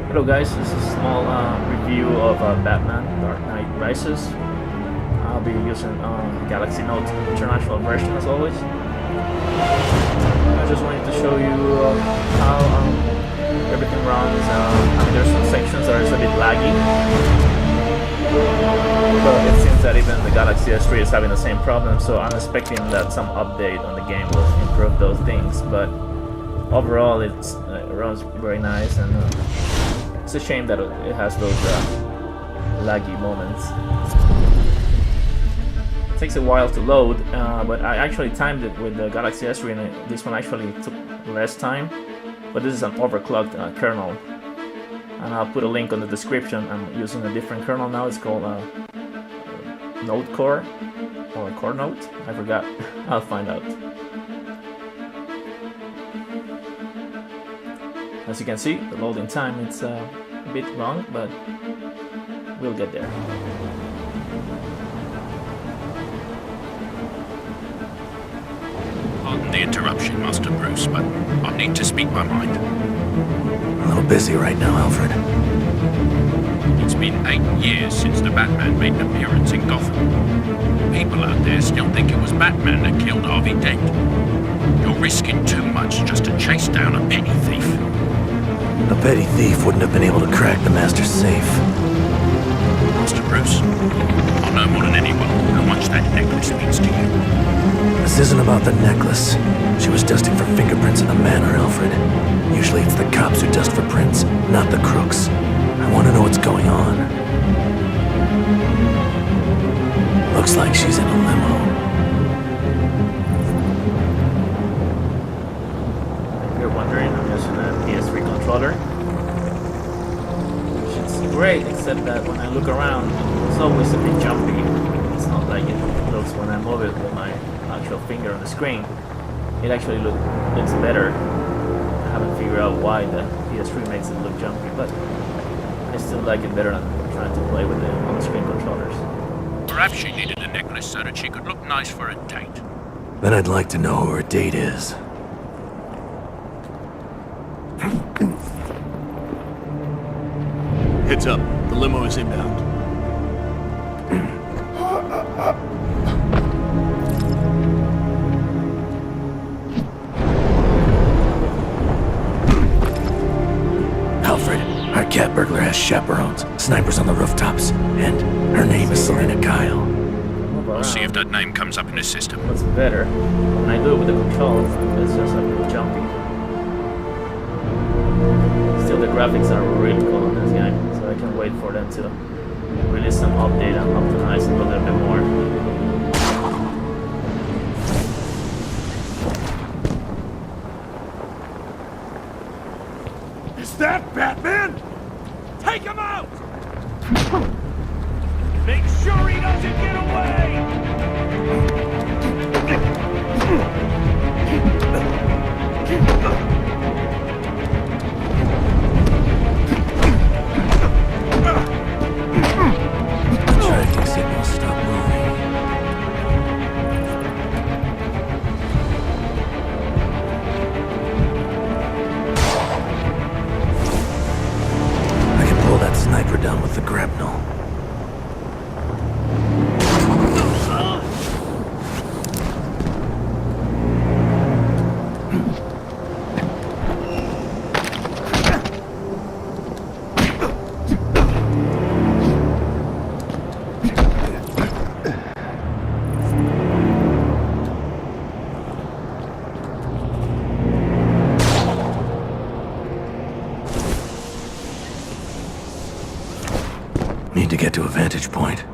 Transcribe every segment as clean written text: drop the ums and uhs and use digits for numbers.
Hello guys, this is a small review of Batman Dark Knight Rises. I'll be using Galaxy Note International version as always. I just wanted to show you how everything runs. I mean, there's some sections that are a bit laggy, but it seems that even the Galaxy S3 is having the same problem, so I'm expecting that some update on the game will improve those things, but overall it runs very nice, and it's a shame that it has those laggy moments. It takes a while to load, but I actually timed it with the Galaxy S3 and this one actually took less time, but this is an overclocked kernel, and I'll put a link on the description. I'm using a different kernel now. It's called Notecore or Core Note, I forgot. I'll find out. As you can see, the loading time, it's a bit long, but we'll get there. Pardon the interruption, Master Bruce, but I need to speak my mind. A little busy right now, Alfred. It's been 8 years since the Batman made an appearance in Gotham. People out there still think it was Batman that killed Harvey Dent. You're risking too much just to chase down a petty thief. A petty thief wouldn't have been able to crack the Master's safe. Master Bruce, I know more than anyone how much that necklace means to you. This isn't about the necklace. She was dusting for fingerprints in the manor, Alfred. Usually it's the cops who dust for prints, not the crooks. I want to know what's going on. Looks like she's in a limo. If you're wondering, I'm using a PS3 controller, which is great, except that when I look around, it's always a bit jumpy. It's not like it looks when I move it with my actual finger on the screen. It actually looks better. I haven't figured out why the PS3 makes it look jumpy, but I still like it better than trying to play with the on-screen controllers. Perhaps she needed a necklace so that she could look nice for a date. Then I'd like to know who her date is. Heads up, the limo is inbound. Alfred, our cat burglar has chaperones, snipers on the rooftops, and her name is Selena Kyle. I'll see if that name comes up in the system. What's better? When I do it with the controls, it's just a little jumpy. Still, the graphics are really cool on this game, so I can wait for them to release some update and optimize it a little bit more. Is that Batman? Take him out! Make sure he doesn't get away! Tracking signal, stop moving. I can pull that sniper down with the grapnel. Need to get to a vantage point.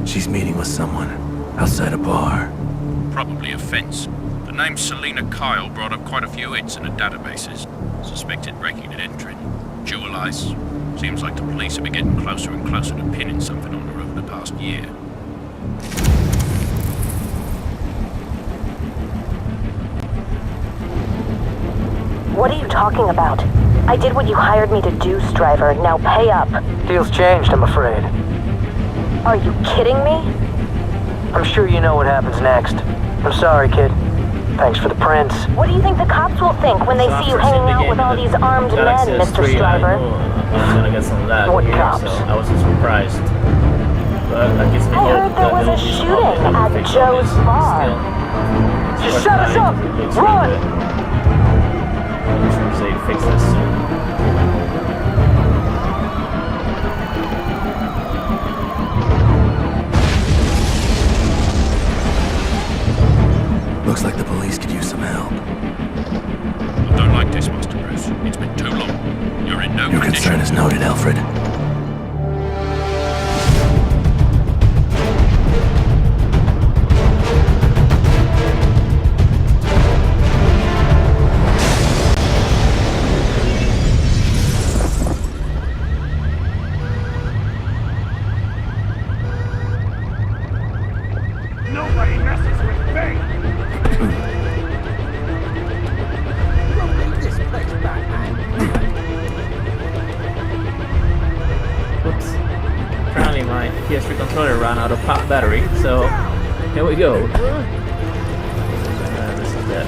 She's meeting with someone outside a bar. Probably a fence. The name Selena Kyle brought up quite a few hits in the databases. Suspected breaking and entering. Jewel ice. Seems like the police have been getting closer and closer to pinning something on her over the past year. What are you talking about? I did what you hired me to do, Striver. Now pay up. Deal's changed, I'm afraid. Are you kidding me? I'm sure you know what happens next. I'm sorry, kid. Thanks for the prints. What do you think the cops will think when they So see you after seeing hanging the out game with in all the these armed men, Galaxy Mr. S3, Striver? I knew I was gonna get some lag What here, cops? so I wasn't surprised. But that gives me I hope heard there that was there a will be some shooting update at fix on Joe's this. bar. Still, Just worth shut us trying. up! It looks Run! really good. I'm sure they fix this soon. Looks like the police could use some help. I don't like this, Master Bruce. It's been too long. You're in no Your condition. concern is noted, Alfred. Nobody messes with me! Oops. Apparently my PS3 controller ran out of pop battery, so here we go. This is dead.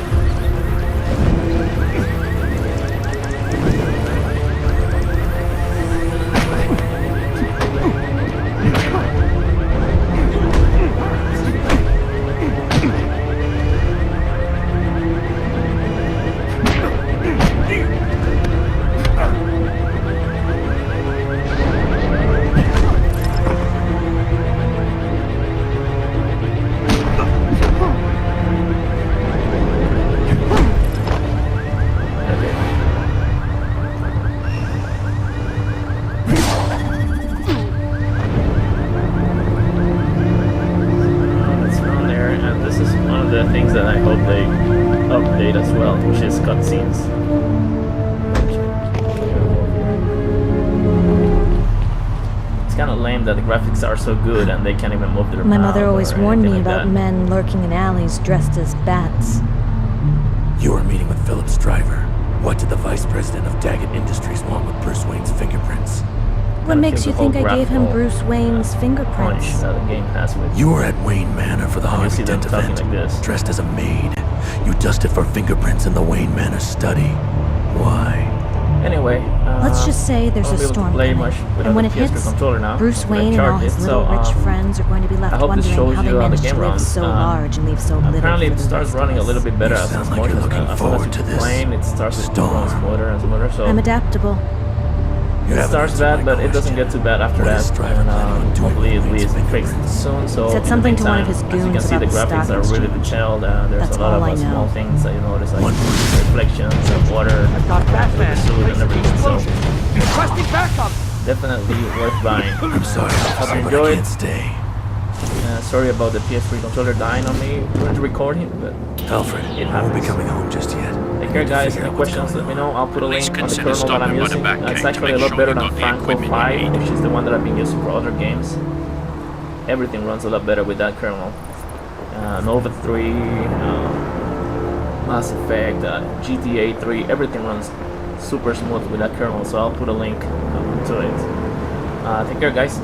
The things that I hope they update as well, which is cutscenes. It's kind of lame that the graphics are so good and they can't even move their My mouth mother always or warned me anything like about that. men lurking in alleys dressed as bats. You were meeting with Philip Striver. What did the vice president of Daggett Industries want with Bruce Wayne's fingerprints? What makes you think I gave him Bruce Wayne's Punch fingerprints? that the game has with You were at Wayne Manor for the You see Harvey them Dent talking event, like this. dressed as a maid. You dusted for fingerprints in the Wayne Manor study. Why? Anyway, Let's just say there's I a won't be able to storm play coming, much without and when the it PS3 hits, controller now. Bruce When I Wayne and all charge his it, little so, rich friends are going to be left I hope this wondering shows how they you how the managed game to live runs. so large and leave so little Apparently for it the starts rest of running a us. little bit better You as sound like more you're as looking as forward soon as to you this playing, it starts to storm. run smoother and smoother. So I'm adaptable. You it haven't starts answered bad, my but it doesn't question. get too bad after What that. is Striver And planning on doing hopefully with it Wayne's will be fixed fingerprints? soon. So Said in the something to one of meantime, his as you can goons see, the about the graphics stock are really exchange. detailed. There's That's a lot all I of small know. things that you notice, like One more. reflections of water, I've got Batman. the suit and Face the everything. So explosion. Requesting backup. definitely worth buying. I'm sorry, officer, you but I enjoyed. can't stay. Sorry about the PS3 controller dying on me during the recording, but Alfred, It I won't be happens. coming home just yet. take care, guys. Figure Any out what's questions, let going me on. know. I'll put a Police link on the consider kernel that I'm stopping by the using. back It's gate to actually a make lot sure better you than got the Franko equipment you 5, need. which is the one that I've been using for other games. Everything runs a lot better with that kernel. Nova 3, Mass Effect, GTA 3, everything runs super smooth with that kernel, so I'll put a link to it. Take care, guys.